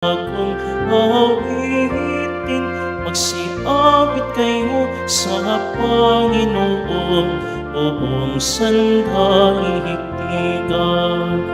Kung awitin, magsiawit kayo sa Panginoon, buong sandaigdigan.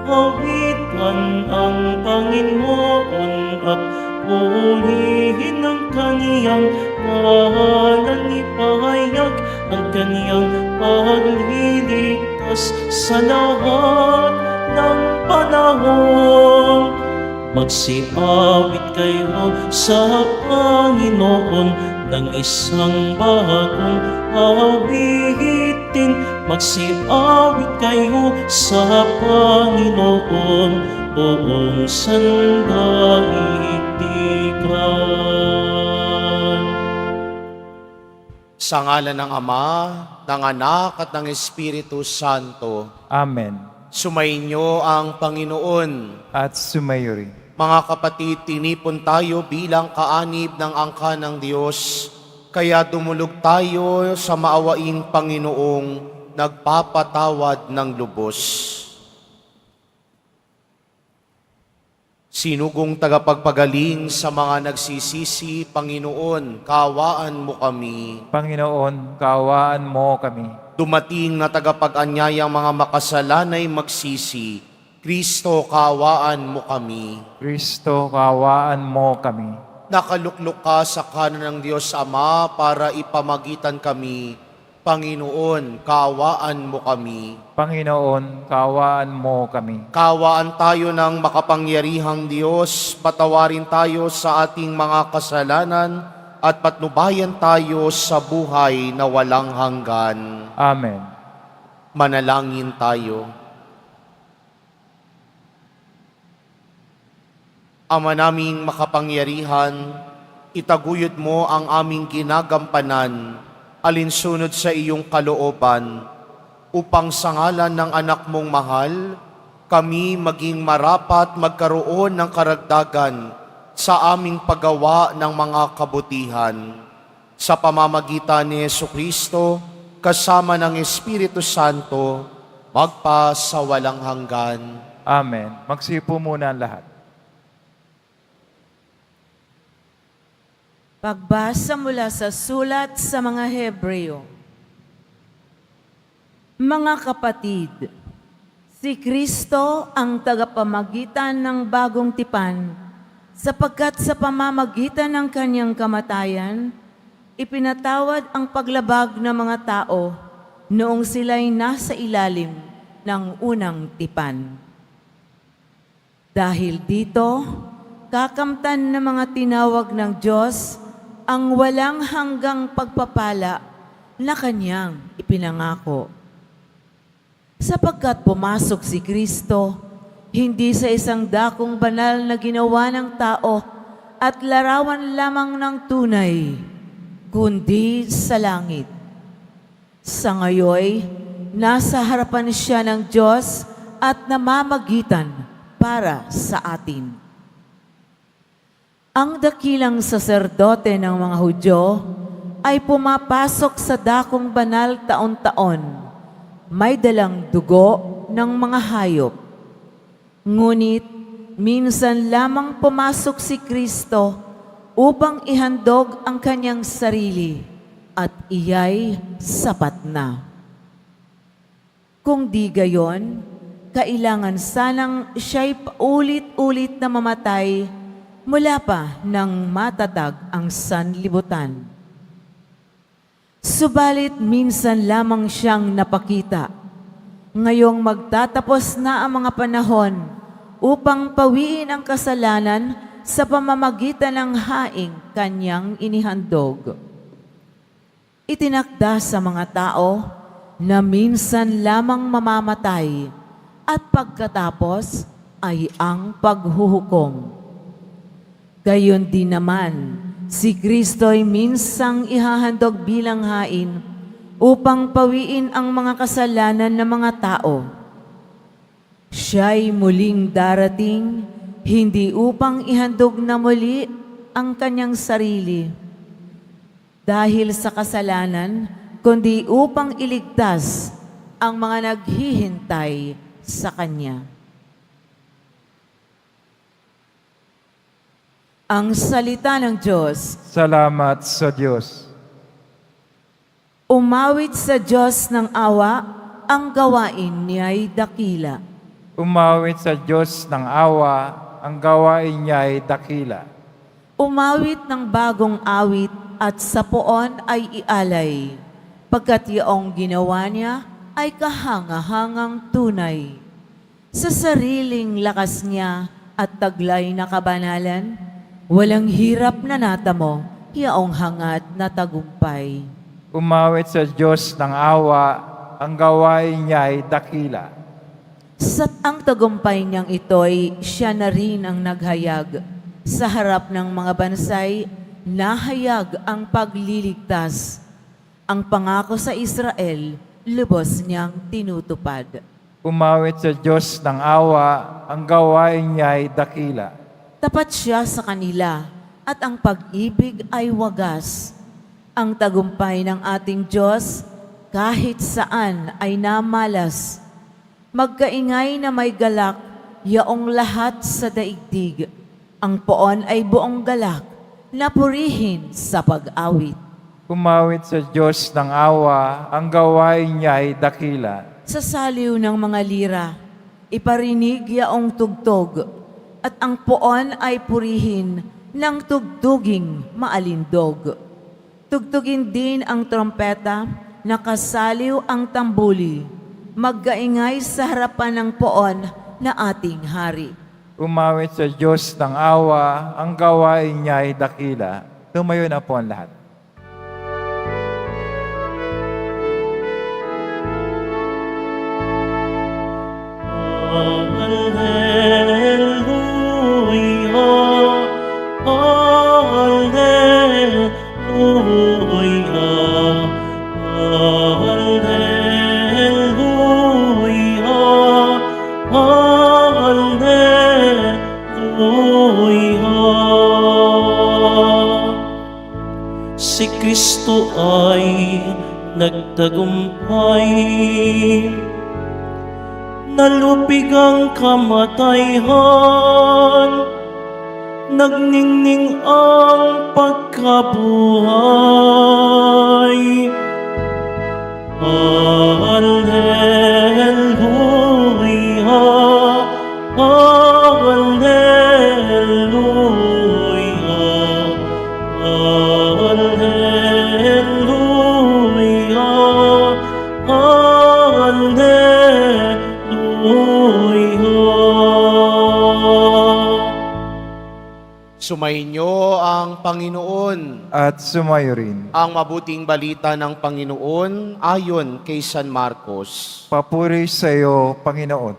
Awitan ang Panginoon at purihin ang kaniyang ngalan, ipahayag ang kaniyang pagliligtas sa lahat ng panahon. Magsiawit kayo sa Panginoon ng isang bagong awitin. Magsiawit kayo sa Panginoon, buong sandaigdigan. Sa ngalan ng Ama, ng Anak at ng Espiritu Santo. Amen. Sumainyo ang Panginoon. At sumayo rin. Mga kapatid, tinipon tayo bilang kaanib ng angka ng Diyos, kaya dumulog tayo sa maawaing Panginoong nagpapatawad ng lubos. Sinugong tagapagpagaling sa mga nagsisisi, Panginoon, kaawaan mo kami. Panginoon, kaawaan mo kami. Dumating na tagapag-anyayang mga makasalanay magsisi, Kristo, kaawaan mo kami. Kristo, kaawaan mo kami. Nakaluklok ka sa kanan ng Diyos Ama para ipamagitan kami. Panginoon, kaawaan mo kami. Panginoon, kaawaan mo kami. Kaawaan tayo ng makapangyarihang Diyos, patawarin tayo sa ating mga kasalanan at patnubayan tayo sa buhay na walang hanggan. Amen. Manalangin tayo. Ama naming makapangyarihan, itaguyod mo ang aming ginagampanan alinsunod sa iyong kalooban, upang sa ngalan ng anak mong mahal, kami maging marapat magkaroon ng karagdagan sa aming paggawa ng mga kabutihan. Sa pamamagitan ni Jesucristo, kasama ng Espiritu Santo, magpa sa walang hanggan. Amen. Magsipo muna ang lahat. Pagbasa mula sa sulat sa mga Hebreo. Mga kapatid, si Kristo ang tagapamagitan ng bagong tipan, sapagkat sa pamamagitan ng kanyang kamatayan, ipinatawad ang paglabag ng mga tao noong sila'y nasa ilalim ng unang tipan. Dahil dito, kakamtan ng mga tinawag ng Diyos ang walang hanggang pagpapala na kanyang ipinangako. Sapagkat pumasok si Kristo, hindi sa isang dakong banal na ginawa ng tao at larawan lamang ng tunay, kundi sa langit. Sa ngayoy, nasa harapan siya ng Diyos at namamagitan para sa atin. Ang dakilang saserdote ng mga Hudyo ay pumapasok sa dakong banal taon-taon. May dalang dugo ng mga hayop. Ngunit minsan lamang pumasok si Kristo upang ihandog ang kanyang sarili at iya'y sapat na. Kung di gayon, kailangan sanang siya'y paulit-ulit na mamatay mula pa nang matatag ang sanlibutan. Subalit minsan lamang siyang napakita. Ngayong magtatapos na ang mga panahon upang pawiin ang kasalanan sa pamamagitan ng haing kanyang inihandog. Itinakda sa mga tao na minsan lamang mamamatay at pagkatapos ay ang paghuhukom. Gayon din naman, si Kristo'y minsang ihahandog bilang hain upang pawiin ang mga kasalanan ng mga tao. Siya'y muling darating, hindi upang ihandog na muli ang kanyang sarili dahil sa kasalanan, kundi upang iligtas ang mga naghihintay. naghihintay sa Kanya. Ang salita ng Diyos. Salamat sa Diyos. Umawit sa Diyos ng awa, ang gawain niya'y dakila. Umawit sa Diyos ng awa, ang gawain niya ay dakila. Umawit ng bagong awit at sa poon ay ialay, pagkat iyong ginawa niya ay kahangahangang tunay. Sa sariling lakas niya at taglay na kabanalan, walang hirap na natamo, yaong hangat na tagumpay. Umawit sa Diyos ng awa, ang gawain niya ay dakila. Sa ang tagumpay niyang ito'y siya na rin ang naghayag. Sa harap ng mga bansay, nahayag ang pagliligtas. Ang pangako sa Israel, lubos niyang tinutupad. Umawit sa Diyos ng awa, ang gawain niya ay dakila. Tapat siya sa kanila at ang pag-ibig ay wagas. Ang tagumpay ng ating Diyos kahit saan ay namalas. Magkaingay na may galak, yaong lahat sa daigdig. Ang poon ay buong galak, napurihin sa pag-awit. Umawit sa Diyos ng awa, ang gawain niya ay dakila. Sa saliw ng mga lira, iparinig yaong tugtog, at ang poon ay purihin ng tugtuging maalindog. Tugtugin din ang trompeta, nakasaliw ang tambuli, magkaingay sa harapan ng poon na ating hari. Umawit sa Diyos ng awa, ang gawain niya ay dakila. Tumayo na po ang lahat. Si Kristo ay nagtagumpay, nalupig ang kamatayan, nagningning ang pagkabuhay. Alleluia, Alleluia, Alleluia, Alleluia. Sumainyo ang Panginoon. At sumayo rin. Ang mabuting balita ng Panginoon ayon kay San Marcos. Papuri sa iyo, Panginoon.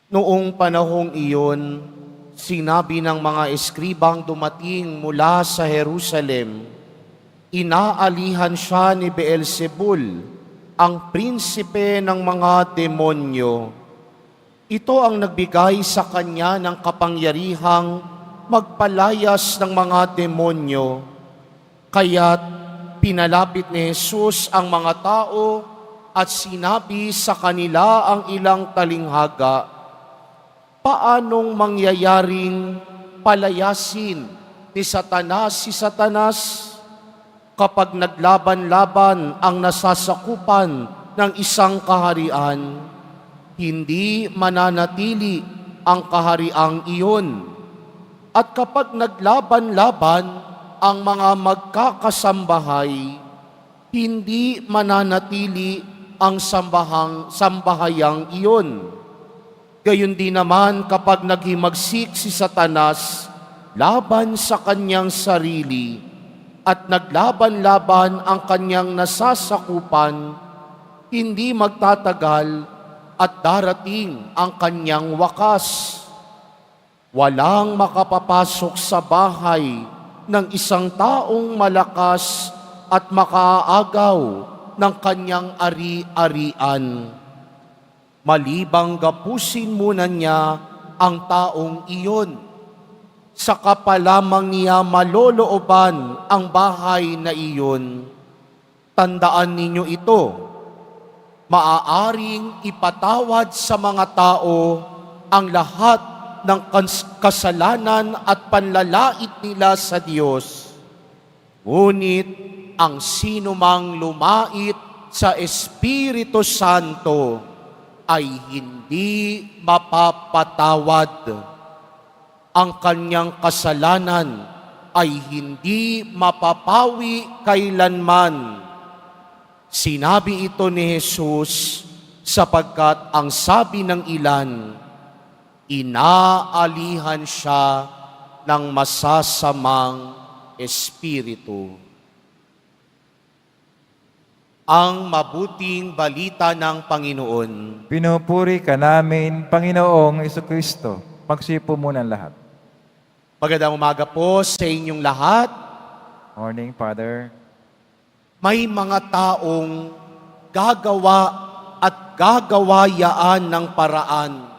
Noong panahong iyon, sinabi ng mga eskribang dumating mula sa Jerusalem, inaalihan siya ni Beelzebul, ang prinsipe ng mga demonyo. Ito ang nagbigay sa kanya ng kapangyarihang magpalayas ng mga demonyo. Kaya't pinalapit ni Jesus ang mga tao at sinabi sa kanila ang ilang talinghaga, paanong mangyayaring palayasin ni Satanas si Satanas kapag naglaban-laban ang nasasakupan ng isang kaharian? Hindi mananatili ang kahariang iyon. At kapag naglaban-laban ang mga magkakasambahay, hindi mananatili ang sambahayang iyon. Gayon din naman kapag naghimagsik si Satanas laban sa kanyang sarili at naglaban-laban ang kanyang nasasakupan, hindi magtatagal at darating ang kanyang wakas. Walang makapapasok sa bahay ng isang taong malakas at makaagaw ng kanyang ari-arian. Malibang gapusin muna niya ang taong iyon. Saka pa lamang niya malolooban ang bahay na iyon. Tandaan ninyo ito, maaaring ipatawad sa mga tao ang lahat ng kasalanan at panlalait nila sa Diyos. Ngunit ang sinumang lumait sa Espiritu Santo ay hindi mapapatawad. Ang kanyang kasalanan ay hindi mapapawi kailanman. Sinabi ito ni Jesus sapagkat ang sabi ng ilan, inaalihan siya ng masasamang espiritu. Ang mabuting balita ng Panginoon. Pinupuri ka namin, Panginoong Jesucristo. Magsipo muna ang lahat. Magandang umaga po sa inyong lahat. Morning, Father. May mga taong gagawa at gagawayaan ng paraan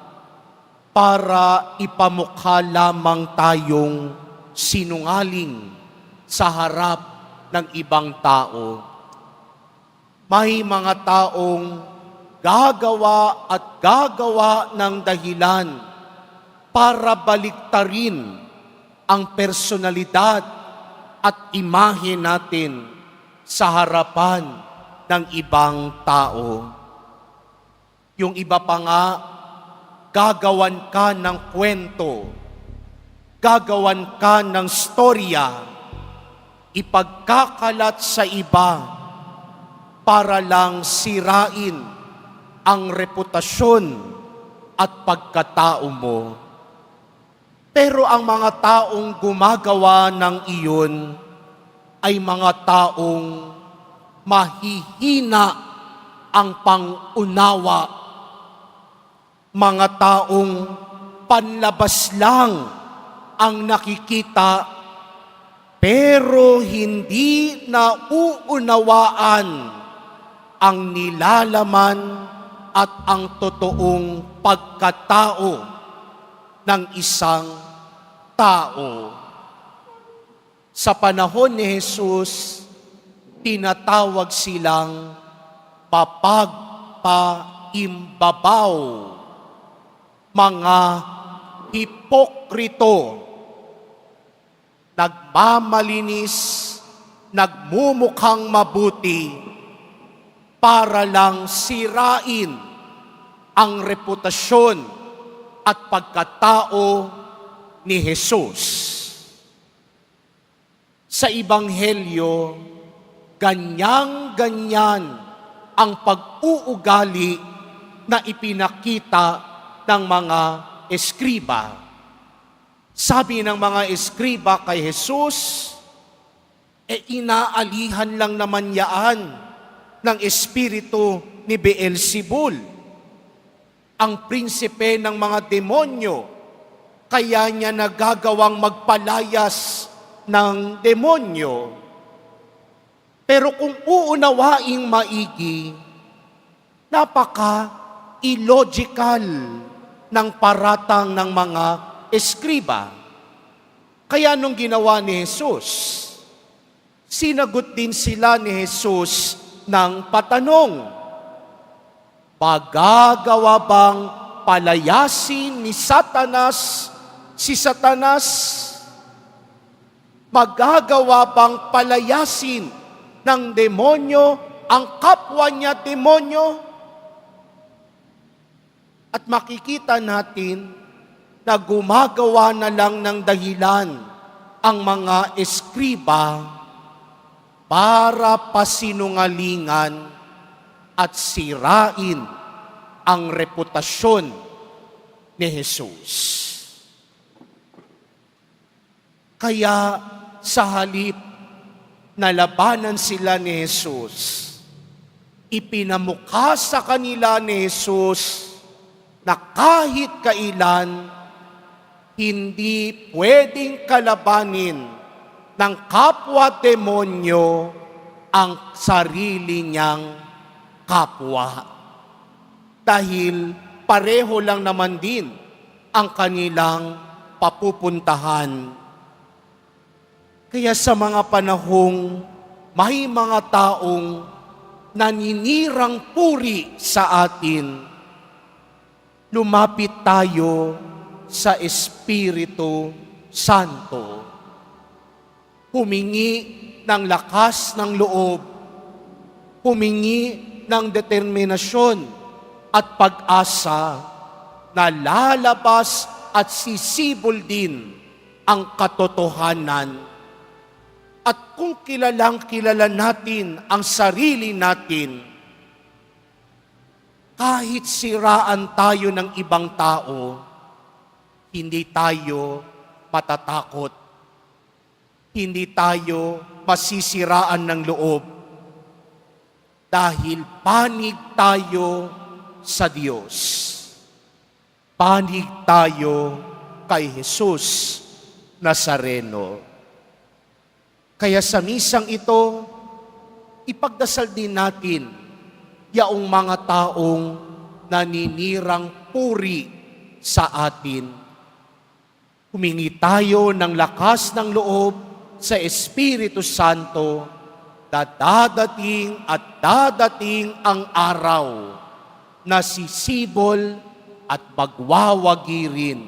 para ipamukha lamang tayong sinungaling sa harap ng ibang tao. May mga taong gagawa at gagawa ng dahilan para baliktarin ang personalidad at imahe natin sa harapan ng ibang tao. Yung iba pa nga, gagawan ka ng kwento, gagawan ka ng storya, ipagkakalat sa iba para lang sirain ang reputasyon at pagkatao mo. Pero ang mga taong gumagawa ng iyon ay mga taong mahihina ang pangunawa, mga taong panlabas lang ang nakikita, pero hindi nauunawaan ang nilalaman at ang totoong pagkatao ng isang tao. Sa panahon ni Jesus, tinatawag silang papagpaimbabaw, mga hipokrito, nagmamalinis, nagmumukhang mabuti para lang sirain ang reputasyon at pagkatao ni Jesus. Sa Ebanghelyo, ganyan-ganyan ang pag-uugali na ipinakita ng mga eskriba. Sabi ng mga eskriba kay Jesus, inaalihan lang naman yaan ng espiritu ni Beelzebul, ang prinsipe ng mga demonyo, kaya niya nagagawang magpalayas ng demonyo. Pero kung uunawaing maigi, napaka-illogical ng paratang ng mga eskriba. Kaya nung ginawa ni Jesus, sinagot din sila ni Jesus ng patanong, magagawa bang palayasin ni Satanas si Satanas? Magagawa bang palayasin ng demonyo ang kapwa niya demonyo? At makikita natin na gumagawa na lang ng dahilan ang mga eskriba para pasinungalingan at sirain ang reputasyon ni Jesus. Kaya sa halip na labanan sila ni Jesus, ipinamukha sa kanila ni Jesus na kahit kailan hindi pwedeng kalabanin ng kapwa-demonyo ang sarili niyang kapwa. Dahil pareho lang naman din ang kanilang papupuntahan. Kaya sa mga panahong may mga taong naninirang puri sa atin, lumapit tayo sa Espiritu Santo. Humingi ng lakas ng loob, humingi ng determinasyon at pag-asa na lalabas at sisibol din ang katotohanan. At kung kilalang kilala natin ang sarili natin, kahit siraan tayo ng ibang tao, hindi tayo matatakot. Hindi tayo masisiraan ng loob. Dahil panig tayo sa Diyos. Panig tayo kay Jesus Nazareno. Kaya sa misang ito, ipagdasal din natin yaong mga taong naninirang puri sa atin. Humingi tayo ng lakas ng loob sa Espiritu Santo na dadating at dadating ang araw na sisibol at magwawagi rin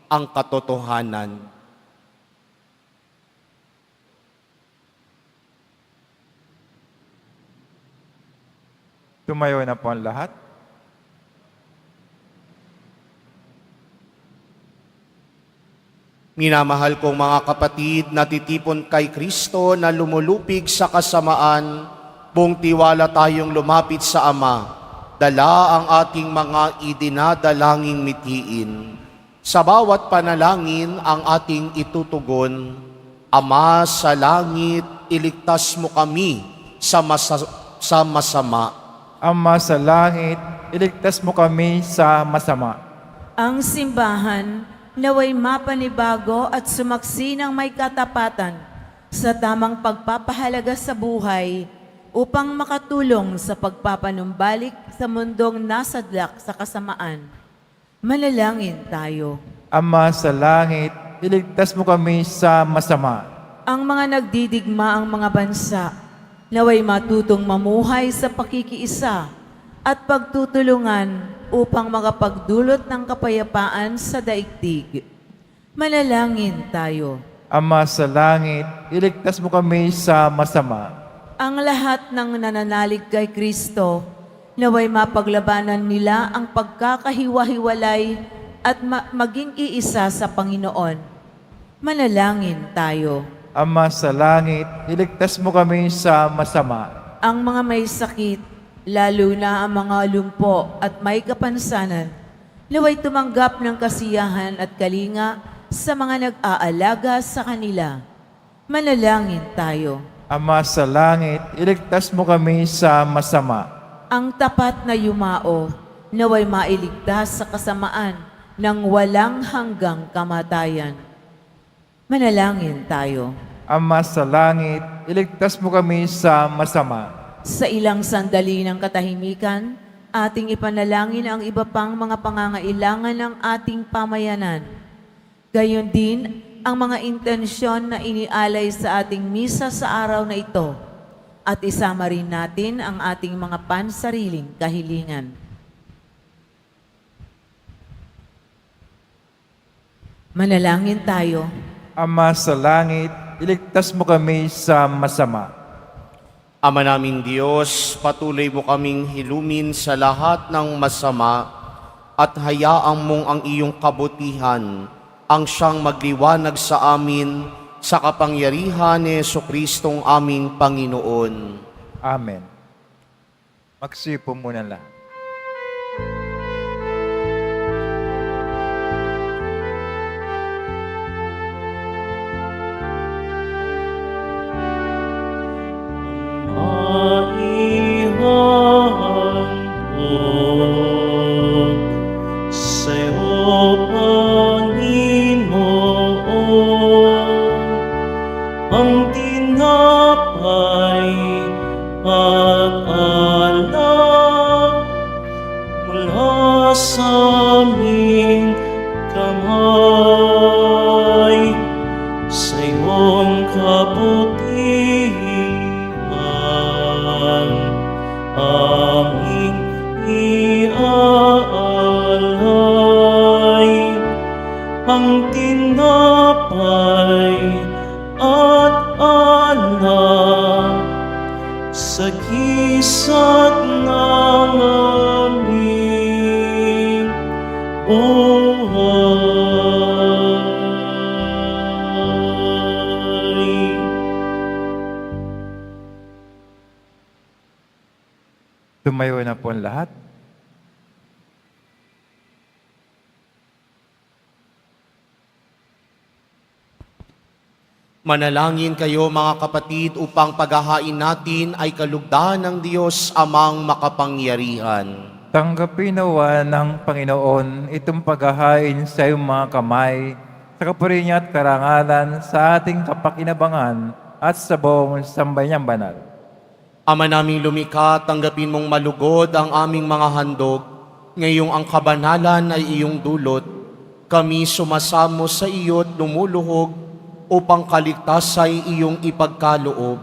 ang katotohanan. Tumayo na po ang lahat. Minamahal kong mga kapatid, natitipon kay Kristo na lumulupig sa kasamaan, buong tiwala tayong lumapit sa Ama, dala ang ating mga idinadalangin mitiin. Sa bawat panalangin ang ating itutugon, Ama sa langit, iligtas mo kami sa masama. Ama sa langit, iligtas mo kami sa masama. Ang simbahan naway mapanibago at sumaksi ng may katapatan sa tamang pagpapahalaga sa buhay upang makatulong sa pagpapanumbalik sa mundong nasadlak sa kasamaan. Manalangin tayo. Ama sa langit, iligtas mo kami sa masama. Ang mga nagdidigma ang mga bansa, naway matutong mamuhay sa pakikiisa at pagtutulungan upang makapagdulot ng kapayapaan sa daigdig. Manalangin tayo. Ama sa langit, iligtas mo kami sa masama. Ang lahat ng nananalig kay Kristo, naway mapaglabanan nila ang pagkakahiwa-hiwalay at maging iisa sa Panginoon. Manalangin tayo. Ama sa langit, iligtas mo kami sa masama. Ang mga may sakit, lalo na ang mga lumpo at may kapansanan, naway tumanggap ng kasiyahan at kalinga sa mga nag-aalaga sa kanila. Manalangin tayo. Ama sa langit, iligtas mo kami sa masama. Ang tapat na yumao, naway mailigtas sa kasamaan ng walang hanggang kamatayan. Manalangin tayo. Ama sa langit, iligtas mo kami sa masama. Sa ilang sandali ng katahimikan, ating ipanalangin ang iba pang mga pangangailangan ng ating pamayanan. Gayon din ang mga intensyon na inialay sa ating misa sa araw na ito at isama rin natin ang ating mga pansariling kahilingan. Manalangin tayo. Ama sa langit, iligtas mo kami sa masama. Ama naming Diyos, patuloy mo kaming hilumin sa lahat ng masama at hayaan mong ang iyong kabutihan ang siyang magliwanag sa amin sa kapangyarihan ni Jesucristong aming Panginoon. Amen. Magsipo muna lahat. Maihandog sa'yo, Panginoon, ang tinapay at alak mula sa aming kamay sa iyong kabutihan aming iaalay ang tinapay at alak sa gisat ng aming buhay. Tumayo na po ang lahat. Manalangin kayo mga kapatid upang paghahain natin ay kalugdan ng Diyos amang makapangyarihan. Tanggapin nawa ng Panginoon itong paghahain sa iyong mga kamay, sa kapurihan at karangalan sa ating kapakinabangan at sa buong sambayang banal. Ama naming lumikha, tanggapin mong malugod ang aming mga handog, ngayong ang kabanalan ay iyong dulot. Kami sumasamo sa iyo't lumuluhog upang kaligtas ay iyong ipagkaloob.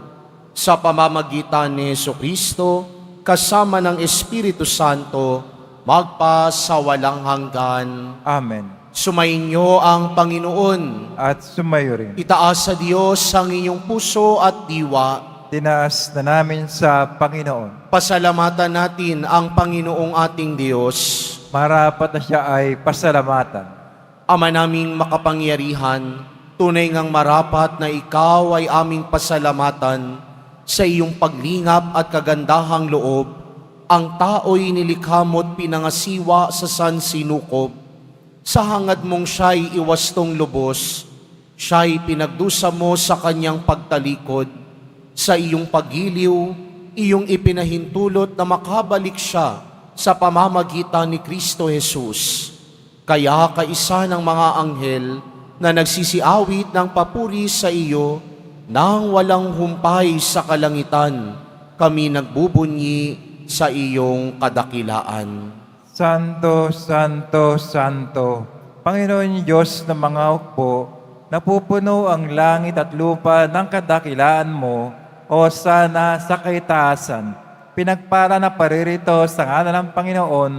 Sa pamamagitan ni Jesucristo, kasama ng Espiritu Santo, magpa sa walang hanggan. Amen. Sumainyo ang Panginoon. At sumayo rin. Itaas sa Diyos ang inyong puso at diwa. Tinaas na namin sa Panginoon. Pasalamatan natin ang Panginoong ating Diyos. Marapat na siya ay pasalamatan. Ama naming makapangyarihan, tunay ngang marapat na ikaw ay aming pasalamatan sa iyong paglingap at kagandahang loob. Ang tao'y nilikha mo't pinangasiwa sa sansinukob. Sa hangad mong siya'y iwastong lubos, siya'y pinagdusa mo sa kanyang pagtalikod. Sa iyong pagiliw, iyong ipinahintulot na makabalik siya sa pamamagitan ni Kristo Jesus. Kaya kaisa ng mga anghel na nagsisiawit ng papuri sa iyo, nang walang humpay sa kalangitan, kami nagbubunyi sa iyong kadakilaan. Santo, Santo, Santo, Panginoon Diyos ng mga hukbo, napupuno ang langit at lupa ng kadakilaan mo, o sana sa kaitaasan. Pinagpala na paririto sa ngalan ng Panginoon,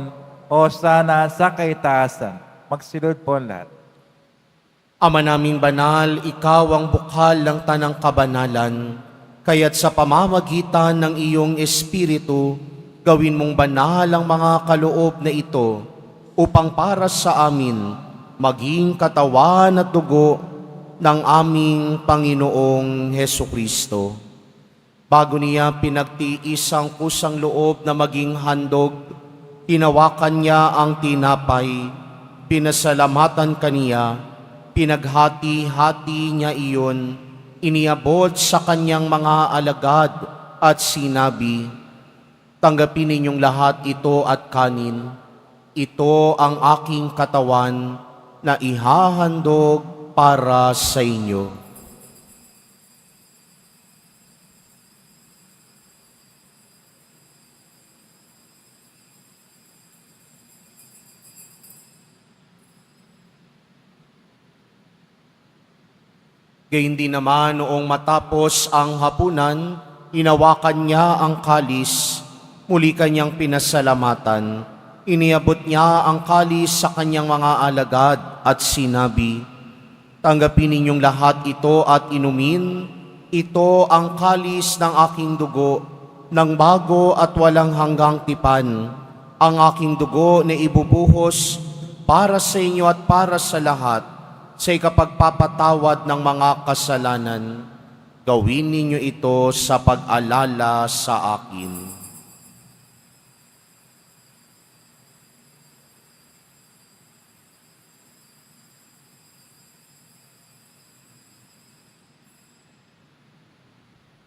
o sana sa kaitaasan. Magsilod po ang lahat. Ama naming banal, ikaw ang bukal ng tanang kabanalan, kaya't sa pamamagitan ng iyong Espiritu, gawin mong banal ang mga kaloob na ito, upang para sa amin, maging katawan at dugo ng aming Panginoong Hesukristo. Bago niya pinagtiis ang kusang loob na maging handog, hinawakan niya ang tinapay, pinasalamatan kaniya, pinaghati-hati niya iyon, iniabot sa kanyang mga alagad at sinabi, "Tanggapin ninyong lahat ito at kanin. Ito ang aking katawan na ihahandog para sa inyo." Gayun din naman noong matapos ang hapunan, hinawakan niya ang kalis, muli kanyang pinasalamatan. Iniabot niya ang kalis sa kanyang mga alagad at sinabi, "Tanggapin ninyong lahat ito at inumin. Ito ang kalis ng aking dugo, ng bago at walang hanggang tipan. Ang aking dugo na ibubuhos para sa inyo at para sa lahat, sa ikapagpapatawad ng mga kasalanan. Gawin ninyo ito sa pag-alala sa akin."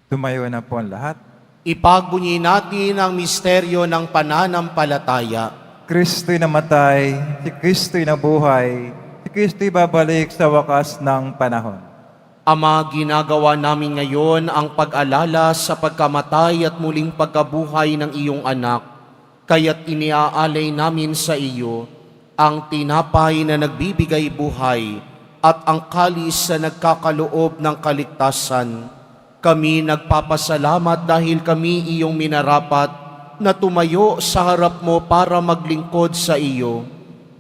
Tumayo na po ang lahat. Ipagbunyi natin ang misteryo ng pananampalataya. Kristo'y namatay, si Kristo'y nabuhay, si Kristo'y babalik sa wakas ng panahon. Ama, ginagawa namin ngayon ang pag-alala sa pagkamatay at muling pagkabuhay ng iyong anak, kaya't iniaalay namin sa iyo ang tinapay na nagbibigay buhay at ang kalis na nagkakaloob ng kaligtasan. Kami nagpapasalamat dahil kami iyong minarapat na tumayo sa harap mo para maglingkod sa iyo.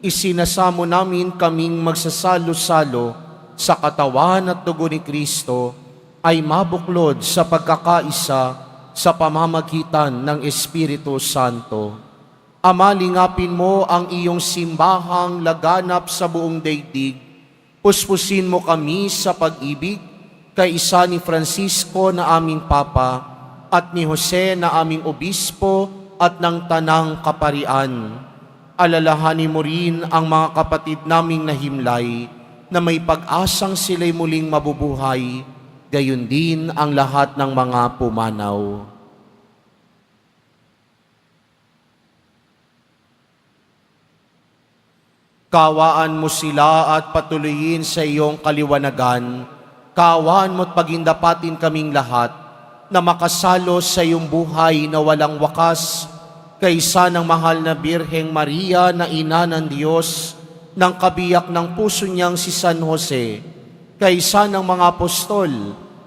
isinasamo namin kaming magsasalo-salo sa katawan at dugo ni Kristo ay mabuklod sa pagkakaisa sa pamamagitan ng Espiritu Santo. Ama, lingapin mo ang iyong simbahang laganap sa buong daigdig. Puspusin mo kami sa pag-ibig kay isa ni Francisco na aming Papa at ni Jose na aming Obispo at ng Tanang Kaparian. Alalahanin mo rin ang mga kapatid naming nahimlay na may pag-asang sila'y muling mabubuhay, gayon din ang lahat ng mga pumanaw. Kawaan mo sila at patuloyin sa iyong kaliwanagan. Kawaan mo't pagindapatin kaming lahat na makasalo sa iyong buhay na walang wakas kaysa ng mahal na Birheng Maria na ina ng Diyos, ng kabiyak ng puso niyang si San Jose, kaysa ng mga apostol,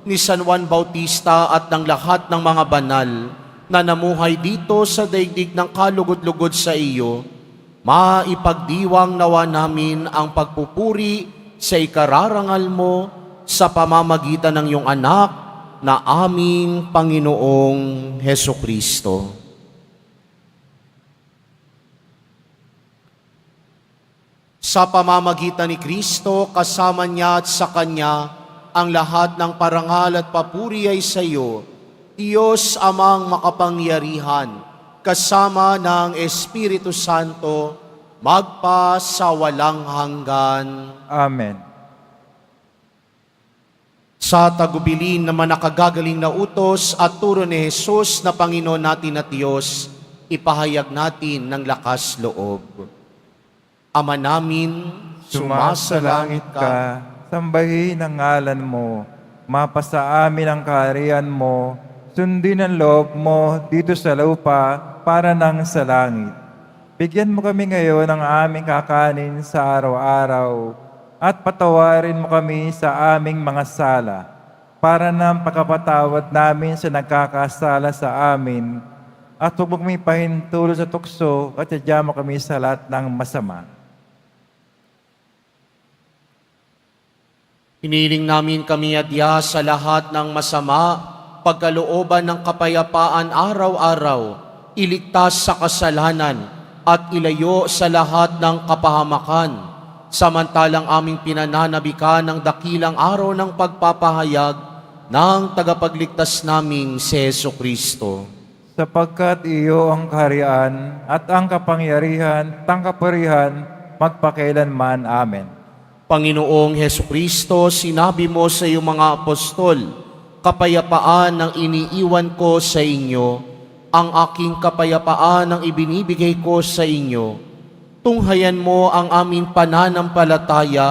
ni San Juan Bautista at ng lahat ng mga banal na namuhay dito sa daigdig ng kalugod-lugod sa iyo, maipagdiwang nawa namin ang pagpupuri sa ikararangal mo sa pamamagitan ng iyong anak na aming Panginoong Hesukristo. Sa pamamagitan ni Kristo, kasama niya at sa Kanya, ang lahat ng parangal at papuri ay sa iyo, Diyos Amang makapangyarihan, kasama ng Espiritu Santo, magpa sa walang hanggan. Amen. Sa tagubilin naman nakagagaling na utos at turo ni Jesus na Panginoon natin at Diyos, ipahayag natin ng lakas loob. Ama namin, Sumasalangit ka, sambahin ang ngalan mo, mapasa amin ang kaharian mo, sundin ang loob mo dito sa lupa para nang sa langit. Bigyan mo kami ngayon ng aming kakanin sa araw-araw at patawarin mo kami sa aming mga sala para nang pagkapatawad namin sa nagkakasala sa amin at huwag mo kami pahintulot sa tukso at sadya mo kami sa lahat ng masama. Hiniling namin kami adya sa lahat ng masama, pagkalooban ng kapayapaan araw-araw, iligtas sa kasalanan at ilayo sa lahat ng kapahamakan, samantalang aming pinananabikan ng dakilang araw ng pagpapahayag ng tagapagligtas naming si Jesucristo. Sapagkat iyo ang kaharian at ang kapangyarihan, tangkapurihan, magpakailanman. Amen. Panginoong Hesukristo, sinabi mo sa iyong mga apostol, kapayapaan ang iniiwan ko sa inyo, ang aking kapayapaan ang ibinibigay ko sa inyo. Tunghayan mo ang aming pananampalataya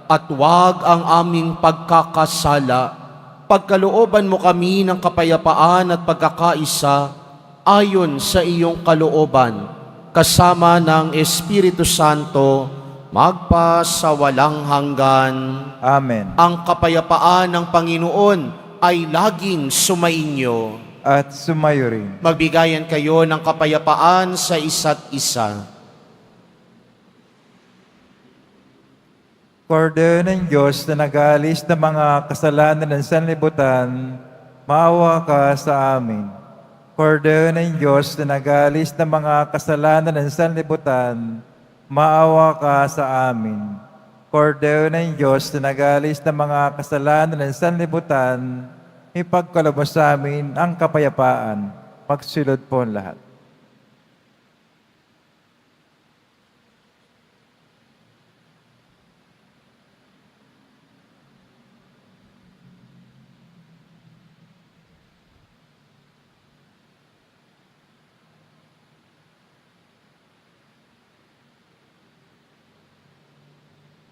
at huwag ang aming pagkakasala. Pagkalooban mo kami ng kapayapaan at pagkakaisa ayon sa iyong kalooban, kasama ng Espiritu Santo, magpa sa walang hanggan. Amen. Ang kapayapaan ng Panginoon ay laging sumainyo. At sumayo rin. Magbigayan kayo ng kapayapaan sa isa't isa. Kordero ng Diyos na nag-aalis ng mga kasalanan ng sanlibutan, maawa ka sa amin. Kordero ng Diyos na nag-aalis ng mga kasalanan ng sanlibutan, maawa ka sa amin. Kordero ng Diyos na nag-aalis ng mga kasalanan ng sanlibutan, ipagkaloob sa amin ang kapayapaan. Magsilod po ang lahat.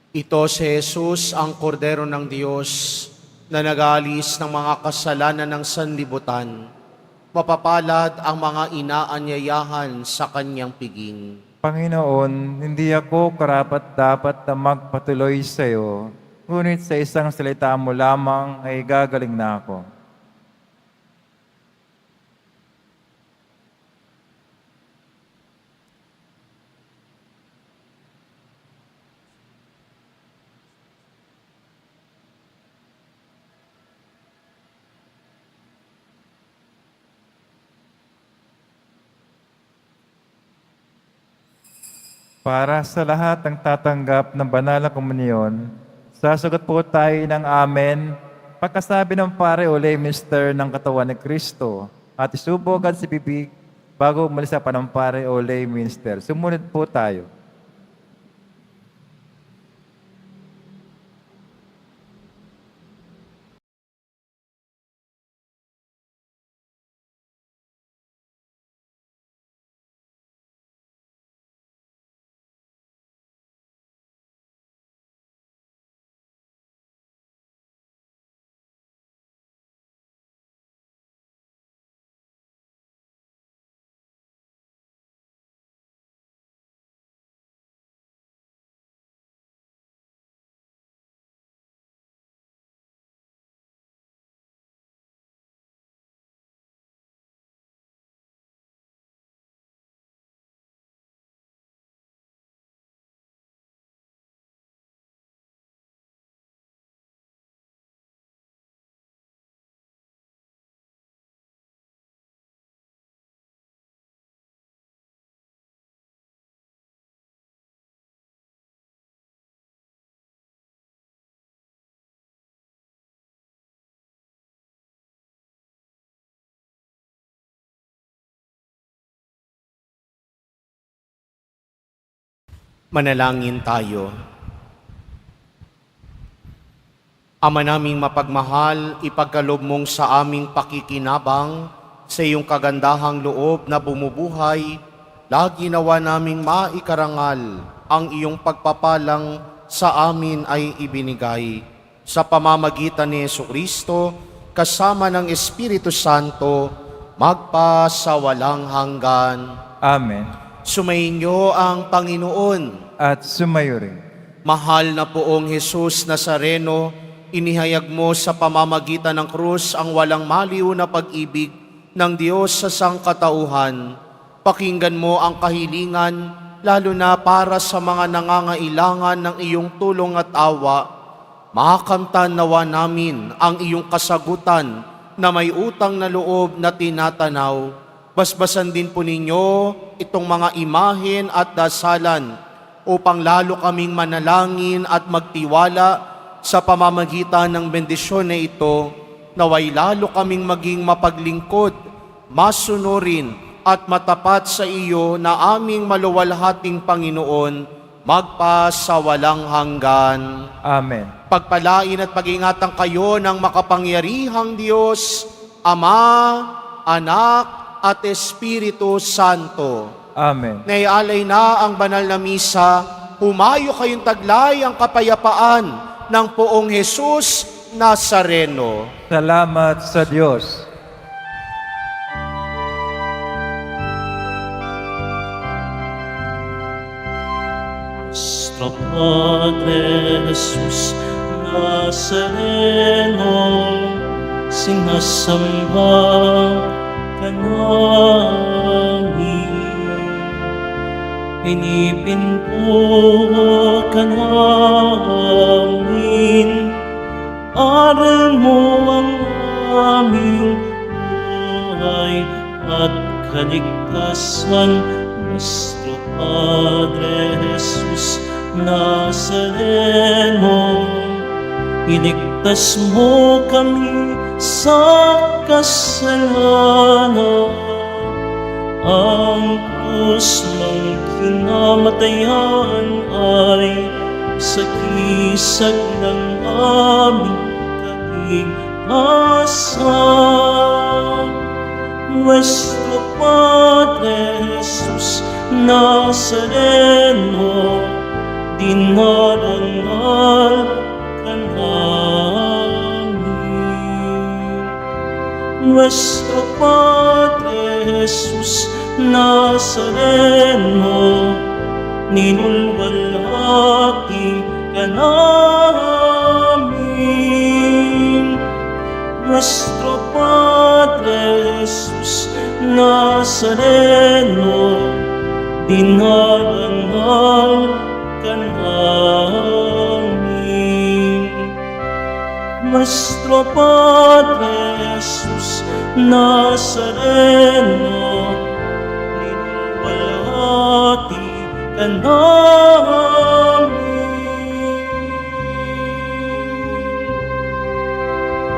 Ito si Jesus, ang Kordero ng Diyos, na nag-aalis ng mga kasalanan ng sanlibutan. Mapapalad ang mga inaanyayahan sa kanyang piging. Panginoon, hindi ako karapat-dapat na magpatuloy sa iyo, ngunit sa isang salita mo lamang ay gagaling na ako. Para sa lahat ng tatanggap ng banal na komunyon, sasagot po tayo ng amen pagkasabi ng pare o lay minister ng katawan ni Kristo at isubogan si bibig bago umalis sa panampare o lay minister. Sumunod po tayo. Manalangin tayo. Ama naming mapagmahal, ipagkaloob mong sa aming pakikinabang sa iyong kagandahang loob na bumubuhay, lagi nawa naming maikarangal ang iyong pagpapalang sa amin ay ibinigay. Sa pamamagitan ni Jesucristo, kasama ng Espiritu Santo, magpa sa walang hanggan. Amen. Sumainyo ang Panginoon. At sumayo rin. Mahal na poong Jesus Nazareno, inihayag mo sa pamamagitan ng krus ang walang maliw na pag-ibig ng Diyos sa sangkatauhan. Pakinggan mo ang kahilingan, lalo na para sa mga nangangailangan ng iyong tulong at awa. Makamtan nawa namin ang iyong kasagutan na may utang na loob na tinatanaw. Basbasan din po ninyo itong mga imahen at dasalan upang lalo kaming manalangin at magtiwala sa pamamagitan ng bendisyon na ito, naway lalo kaming maging mapaglingkod, masunurin at matapat sa iyo na aming maluwalhating Panginoon, magpa sa walang hanggan. Amen. Pagpalain at pag-ingatan kayo ng makapangyarihang Diyos, Ama, Anak, at Espiritu Santo. Amen. Naialay na ang banal na misa, humayo kayong taglay ang kapayapaan ng poong Jesus Nazareno. Salamat sa Diyos. Nuestro Padre Jesus Nazareno, sinasamba ka namin. Pinipinto ka namin, aral mo ang aming buhay at kaligtasan. Nuestro Padre Jesus Nazareno, iligtas mo kami sa kasalanan. Ang krus ng kinamatayan ay sagisag ng aming kaligtasan. Nuestro Padre Jesus Nazareno, dinarangal ka namin. Nuestro Padre Jesus Nazareno, ninulwalhati ka namin. Nuestro Padre Jesus Nazareno, dinarangal ka namin. Nuestro Padre Jesus Nazareno, ninulwalhati ka na